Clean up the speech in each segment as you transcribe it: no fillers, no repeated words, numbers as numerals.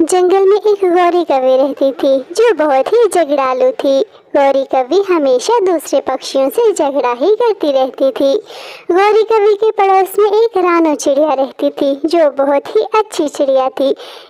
जंगल में एक गौरी कवि रहती थी जो बहुत ही झगड़ालू थी। गौरी कवि हमेशा दूसरे पक्षियों से झगड़ा ही करती रहती थी। गौरी कवि के पड़ोस में एक रानो चिड़िया रहती थी जो बहुत ही अच्छी चिड़िया थी।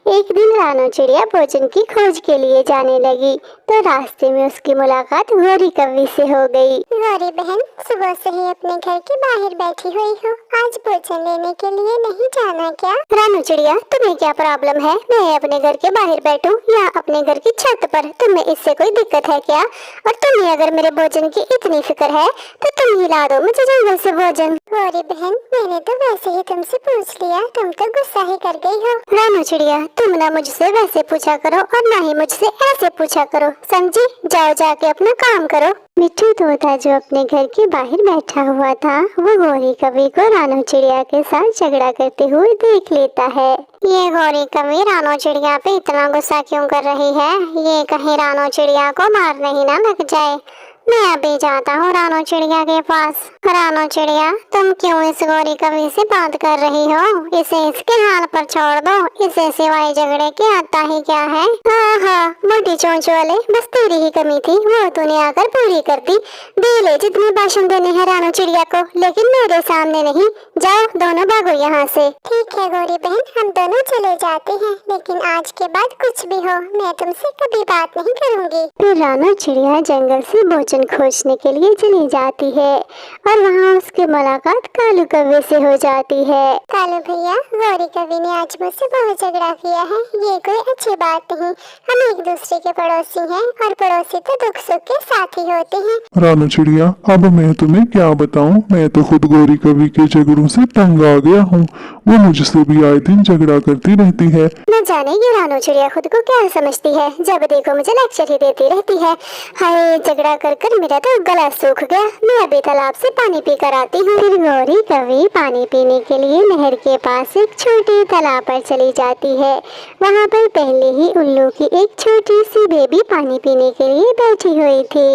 एक दिन रानो चिड़िया भोजन की खोज के लिए जाने लगी तो रास्ते में उसकी मुलाकात गौरी कवि से हो गई। गौरी बहन, सुबह से ही अपने घर के बाहर बैठी हुई हो, आज भोजन लेने के लिए नहीं जाना क्या? रानो चिड़िया, तुम्हें क्या प्रॉब्लम है? मैं अपने घर के बाहर बैठूं या अपने घर की छत पर? तुम्हें इससे कोई दिक्कत है क्या? और तुम्हें अगर मेरे भोजन की इतनी फिक्र है तो तुम ही ला दो मुझे जंगल से भोजन। गौरी बहन, मैंने तो वैसे ही तुमसे पूछ लिया, तुम तो गुस्सा ही कर गई हो। रानो चिड़िया, तुम ना मुझसे वैसे पूछा करो और ना ही मुझसे ऐसे पूछा करो, समझी? जाओ जाके अपना काम करो। मिट्ठू तोता जो अपने घर के बाहर बैठा हुआ था वो गौरी कवि को रानो चिड़िया के साथ झगड़ा करते हुए देख लेता है। ये गौरी कवि रानो चिड़िया पे इतना गुस्सा क्यों कर रही है? ये कहीं रानो चिड़िया को मारने ही ना लग जाए। मैं अभी जाता हूँ रानो चिड़िया के पास। रानो चिड़िया, तुम क्यों इस गौरी कवि से बात कर रही हो? इसे इसके हाल पर छोड़ दो, इसे सिवाय झगड़े के आता ही क्या है? हाँ हाँ, मोटी चोंच वाले, बस तेरी ही कमी थी, वो तूने आकर पूरी कर दी। दे ले जितने भाषण देने हैं रानो चिड़िया को, लेकिन मेरे सामने नहीं। जाओ दोनों भागो यहाँ से। ठीक है गौरी बहन, हम दोनों चले जाते हैं, लेकिन आज के बाद कुछ भी हो मैं तुमसे कभी बात नहीं करूँगी। फिर रानो चिड़िया जंगल से भोजन खोजने के लिए चली जाती है और वहाँ उसकी मुलाकात कालू कौवे से हो जाती है। कालू भैया, गौरी कवि ने आज मुझसे बहुत झगड़ा किया है, ये कोई अच्छी बात नहीं। हम एक दूसरे के पड़ोसी हैं और पड़ोसी तो दुख सुख के साथ ही होते हैं। रानो चिड़िया, अब मैं तुम्हें क्या बताऊं, मैं तो खुद गौरी कवि के झगड़ों से तंग आ गया हूँ। वो मुझसे भी आए दिन झगड़ा करती रहती है। न जाने ये रानो चिड़िया खुद को क्या समझती है, जब देखो मुझे लेक्चर ही देती रहती है। हाय, झगड़ा कर कर मेरा तो गला सूख गया, मैं अभी तालाब से पानी पी कर आती हूँ। फिर गौरी कवि पानी पीने के लिए नहर के पास एक छोटे तालाब पर चली जाती है। वहाँ पर पहले ही उल्लू की एक छोटी सी बेबी पानी पीने के लिए बैठी हुई थी।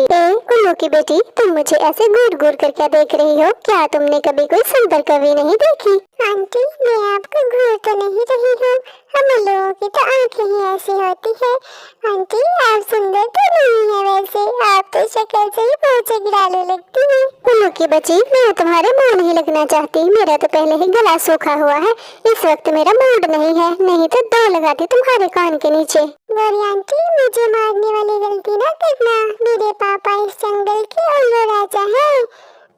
उल्लू की बेटी, तुम मुझे ऐसे घूर घूर कर क्या देख रही हो? क्या तुमने कभी कोई सुंदर कवि नहीं देखी? आंटी, मैं आपको घूर तो नहीं रही हूँ, हम लोगों की तो आंखें ही ऐसी होती है। आंटी, आप सुंदर तो नहीं है, वैसे आप तो शक्ल से ही बहुत झगड़ालू लगती है। उल्लू की बच्ची, मैं तुम्हारे मुंह नहीं लगना चाहती, मेरा तो पहले ही गला सूखा हुआ है। इस वक्त मेरा मूड नहीं है, नहीं तो दो लगाती तुम्हारे कान के नीचे। गौरी आंटी, मुझे मारने वाली गलती ना करना, मेरे पापा इस जंगल के उल्लू राजा हैं,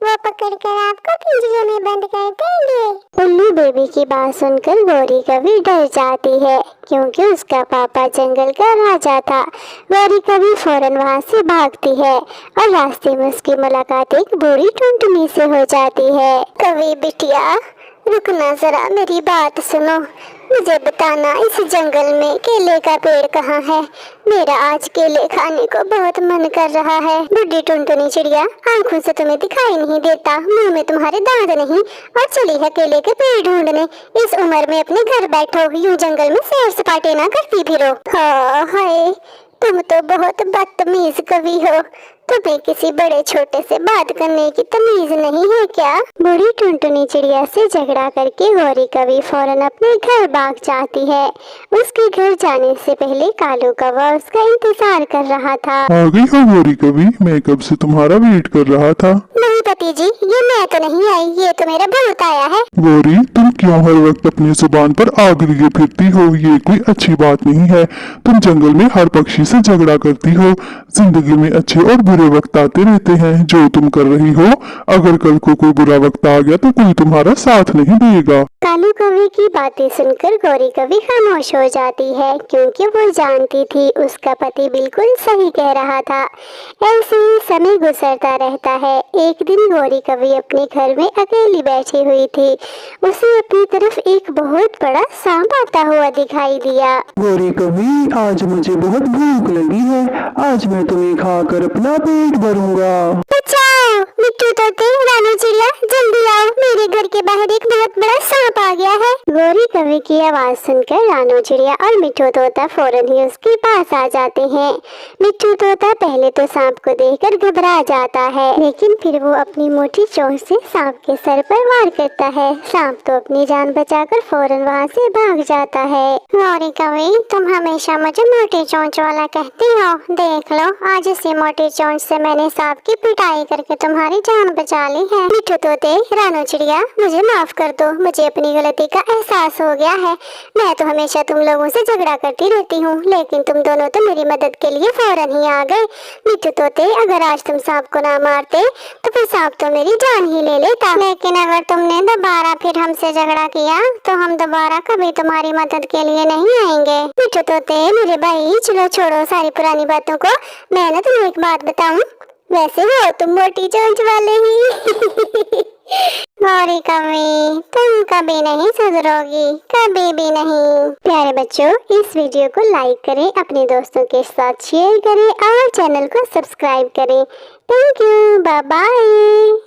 वो पकड़कर आपको पिंजरे में बंद कर देंगे। उल्लू बेबी की बात सुनकर गौरी कवि डर जाती है क्योंकि उसका पापा जंगल का राजा था। गौरी कवि फौरन वहाँ से भागती है और रास्ते में उसकी मुलाकात एक बूढ़ी टुनटुनी से हो जाती है। कवि बिटिया, रुकना जरा, मेरी बात सुनो। मुझे बताना, इस जंगल में केले का पेड़ कहाँ है? मेरा आज केले खाने को बहुत मन कर रहा है। बुढ़ी टुनटुनी चिड़िया, आंखों से तुम्हें दिखाई नहीं देता, मुंह में तुम्हारे दांत नहीं और चली है केले के पेड़ ढूंढने। इस उम्र में अपने घर बैठो, यूं जंगल में सैर सपाटे ना करती फिरो। हाँ हाय, तुम तो बहुत बदतमीज कवि हो, तुम्हें किसी बड़े छोटे से बात करने की तमीज नहीं है क्या? बूढ़ी टुनटुनी चिड़िया से झगड़ा करके गौरी कवि फौरन अपने घर भाग जाती है। उसके घर जाने से पहले कालू कौवा उसका इंतजार कर रहा था। आ गई हो गौरी कवि, मैं कब से तुम्हारा वेट कर रहा था। नहीं पति जी, ये मैं तो नहीं आई, ये तो मेरा भूत आया है। गौरी, तुम क्यों हर वक्त अपनी जुबान पर आग लिए फिरती हो? ये कोई अच्छी बात नहीं है। तुम जंगल में हर पक्षी से झगड़ा करती हो। जिंदगी में अच्छे और बुरे वक्त आते रहते हैं, जो तुम कर रही हो, अगर कल को कोई बुरा वक्त आ गया तो कोई तुम्हारा साथ नहीं देगा। कालू कवि की बातें सुनकर गौरी कवि खामोश हो जाती है क्योंकि वो जानती थी उसका पति बिल्कुल सही कह रहा था। ऐसे ही समय गुजरता रहता है। एक दिन गौरी कवि अपने घर में अकेली बैठी हुई थी। उसे अपनी तरफ एक बहुत बड़ा सांप आता हुआ दिखाई दिया। गौरी कवि, आज मुझे बहुत भूख लगी है, आज मैं तुम्हें खाकर अपना पेट भरूंगा। बचाओ, मैं मिट्टू तोते, रानू चिड़िया, जल्दी आओ, मेरे घर के बाहर एक बहुत बड़ा सांप आ गया है। गौरी कवि की आवाज सुनकर रानू चिड़िया और मिट्टू तोता फौरन ही उसके पास आ जाते हैं। मिट्टू तोता पहले तो सांप को देखकर घबरा जाता है, लेकिन फिर वो अपनी मोटी चोंच से सांप के सर पर वार करता है। सांप तो अपनी जान बचाकर फौरन वहाँ से भाग जाता है। गौरी कवि, तुम हमेशा मुझे मोटी चोंच वाला कहती हो। देख लो, आज इसी मोटी चोंच से मैंने सांप की पिटाई करके तुम्हारी जान बचा ली है। मिट्टू तोते, रानू चिड़िया, मुझे माफ कर दो, मुझे अपनी गलती का एहसास हो गया है। मैं तो हमेशा तुम लोगों से झगड़ा करती रहती हूँ, लेकिन तुम दोनों तो मेरी मदद के लिए फौरन ही आ गए। मिट्टू तोते, अगर आज तुम सांप को ना मारते तो फिर सांप तो मेरी जान ही ले लेता। लेकिन अगर तुमने दोबारा फिर हमसे झगड़ा किया तो हम दोबारा कभी तुम्हारी मदद के लिए नहीं आएंगे। मिट्टू तोते, मेरे भाई, चलो छोड़ो सारी पुरानी बातों को। मैं ना तुम्हें एक बात बताऊं, वैसे हो तुम मोटी चोंच वाले ही। गौरी कवि, तुम कभी नहीं सुधरोगी, कभी भी नहीं। प्यारे बच्चों, इस वीडियो को लाइक करें, अपने दोस्तों के साथ शेयर करें और चैनल को सब्सक्राइब करें। Thank you, bye bye.